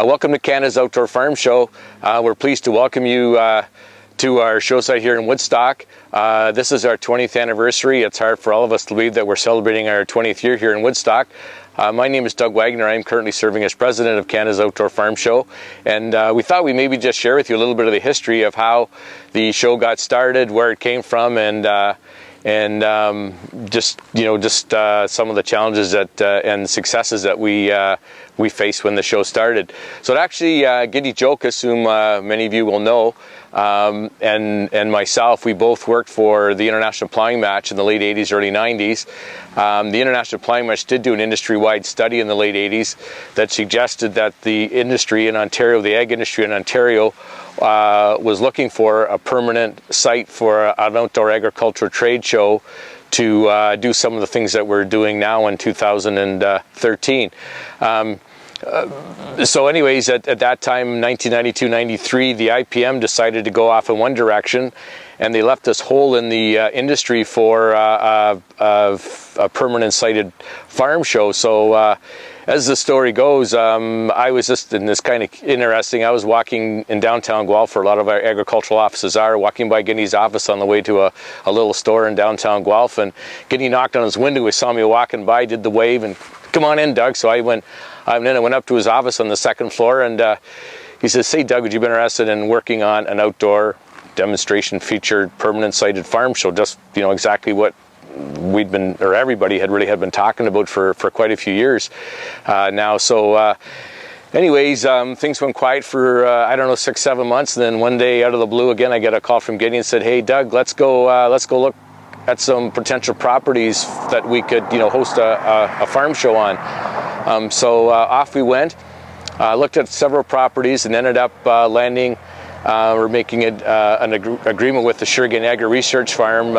Welcome to Canada's Outdoor Farm Show. We're pleased to welcome you to our show site here in Woodstock. This is our 20th anniversary. It's hard for all of us to believe that we're celebrating our 20th year here in Woodstock. My name is Doug Wagner. I'm currently serving as president of Canada's Outdoor Farm Show, and we thought we'd maybe just share with you a little bit of the history of how the show got started, where it came from, and just some of the challenges that and successes that we faced when the show started. So actually, Giddy Jokas, whom many of you will know, and myself, we both worked for the International Plowing Match in the late 80s, early 90s. The International Plowing Match did do an industry-wide study in the late 80s that suggested that the industry in Ontario, the ag industry in Ontario, was looking for a permanent site for an outdoor agriculture trade show to do some of the things that we're doing now in 2013. So anyways, at that time, 1992-93, the IPM decided to go off in one direction, and they left us whole in the industry for a permanent sited farm show. So as the story goes, I was just, in this kind of interesting, I was walking in downtown Guelph, where a lot of our agricultural offices are, walking by Giddy's office on the way to a little store in downtown Guelph, and Giddy knocked on his window. He saw me walking by, did the wave, and come on in, Doug. So I went up to his office on the second floor, and he says, "Say, Doug, would you be interested in working on an outdoor demonstration featured permanent sited farm show?" Just, exactly what we'd been, or everybody had been talking about for quite a few years now. So anyways, things went quiet for, 6-7 months. And then one day, out of the blue again, I get a call from Giddy and said, "Hey, Doug, let's go look at some potential properties that we could, host a farm show on." So off we went, looked at several properties, and ended up landing, we're making an agreement with the Sugargan Agri Research Farm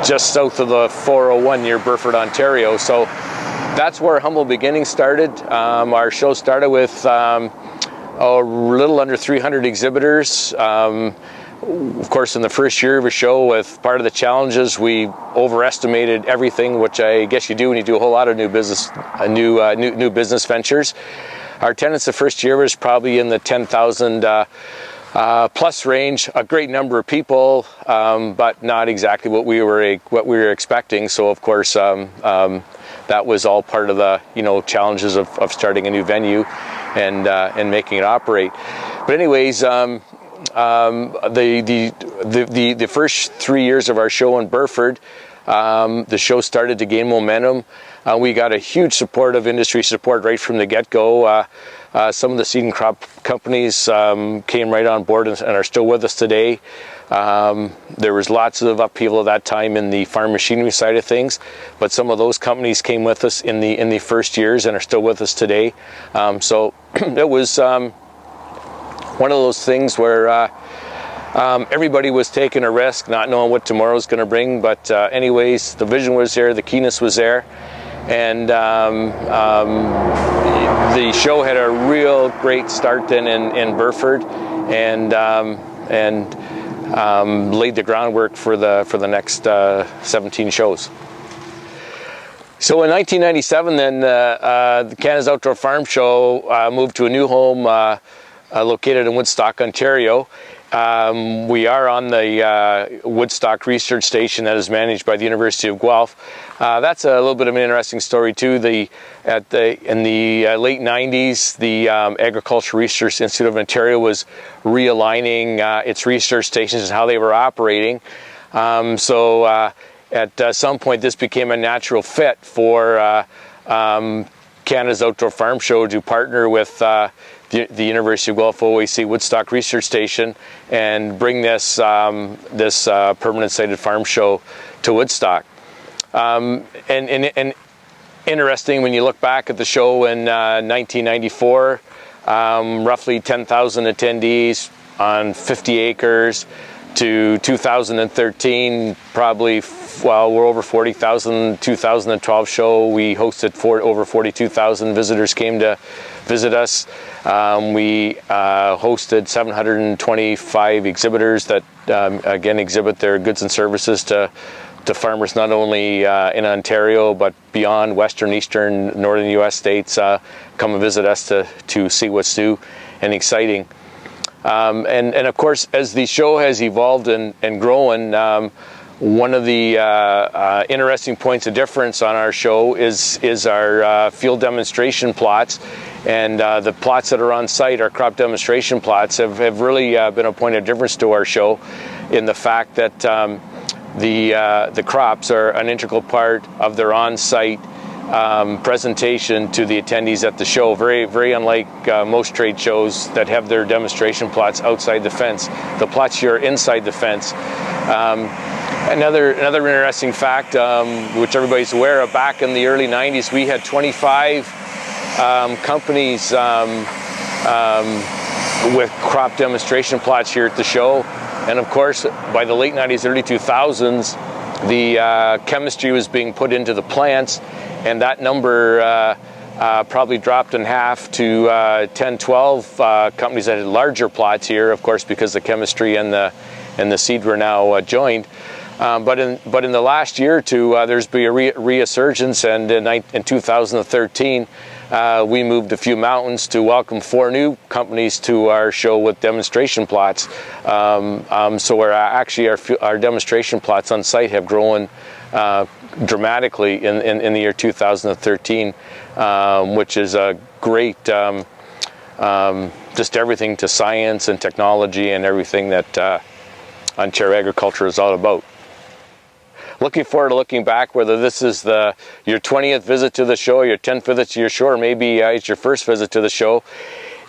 just south of the 401 near Burford, Ontario. So that's where humble beginnings started. Our show started with a little under 300 exhibitors. Of course, in the first year of a show, with part of the challenges, we overestimated everything, which I guess you do when you do a whole lot of new business ventures. Our attendance the first year was probably in the 10,000 plus range. A great number of people, but not exactly what we were expecting. So of course, that was all part of the challenges of starting a new venue and making it operate. But anyways. The first 3 years of our show in Burford, the show started to gain momentum. We got a huge support of industry support right from the get-go. Some of the seed and crop companies came right on board and are still with us today. There was lots of upheaval at that time in the farm machinery side of things, but some of those companies came with us in the first years and are still with us today. So it was one of those things where everybody was taking a risk, not knowing what tomorrow's going to bring. But anyways, the vision was there, the keenness was there, and the show had a real great start then in Burford, and laid the groundwork for the next 17 shows. So in 1997, then the Canada's Outdoor Farm Show moved to a new home. Located in Woodstock, Ontario. We are on the Woodstock Research Station that is managed by the University of Guelph. That's a little bit of an interesting story too. In the late 90s, the Agricultural Research Institute of Ontario was realigning its research stations and how they were operating. So at some point, this became a natural fit for Canada's Outdoor Farm Show to partner with the University of Guelph OAC Woodstock Research Station and bring this permanent sited farm show to Woodstock. And interesting, when you look back at the show in 1994, roughly 10,000 attendees on 50 acres, to 2013, probably, well, we're over 40,000. 2012 show, we hosted over 42,000 visitors came to visit us. We hosted 725 exhibitors that, again, exhibit their goods and services to to farmers not only in Ontario but beyond, western, eastern, northern U.S. states, come and visit us to see what's new and exciting. And of course, as the show has evolved and grown, one of the interesting points of difference on our show is our field demonstration plots. And the plots that are on site, our crop demonstration plots, have really been a point of difference to our show, in the fact that the crops are an integral part of their on-site presentation to the attendees at the show. Very unlike most trade shows that have their demonstration plots outside the fence. The plots here are inside the fence. Another interesting fact, which everybody's aware of, back in the early 90s, we had 25 companies with crop demonstration plots here at the show. And of course, by the late 90s, early 2000s, the chemistry was being put into the plants, and that number probably dropped in half to 10, 12 companies that had larger plots here, of course, because the chemistry and the seed were now joined. But in the last year or two, there's been a resurgence, and in 2013, we moved a few mountains to welcome 4 new companies to our show with demonstration plots. So our demonstration plots on site have grown dramatically in the year 2013, which is a great just everything to science and technology and everything that Ontario agriculture is all about. Looking forward to looking back, whether this is your 20th visit to the show, your 10th visit to your show, or maybe it's your first visit to the show.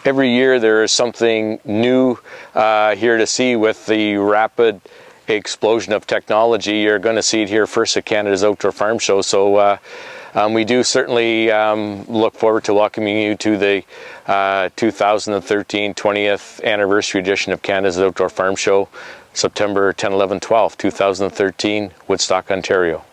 Every year there is something new here to see with the rapid explosion of technology. You're going to see it here first at Canada's Outdoor Farm Show. So we do certainly look forward to welcoming you to the 2013 20th anniversary edition of Canada's Outdoor Farm Show, September 10, 11, 12, 2013, Woodstock, Ontario.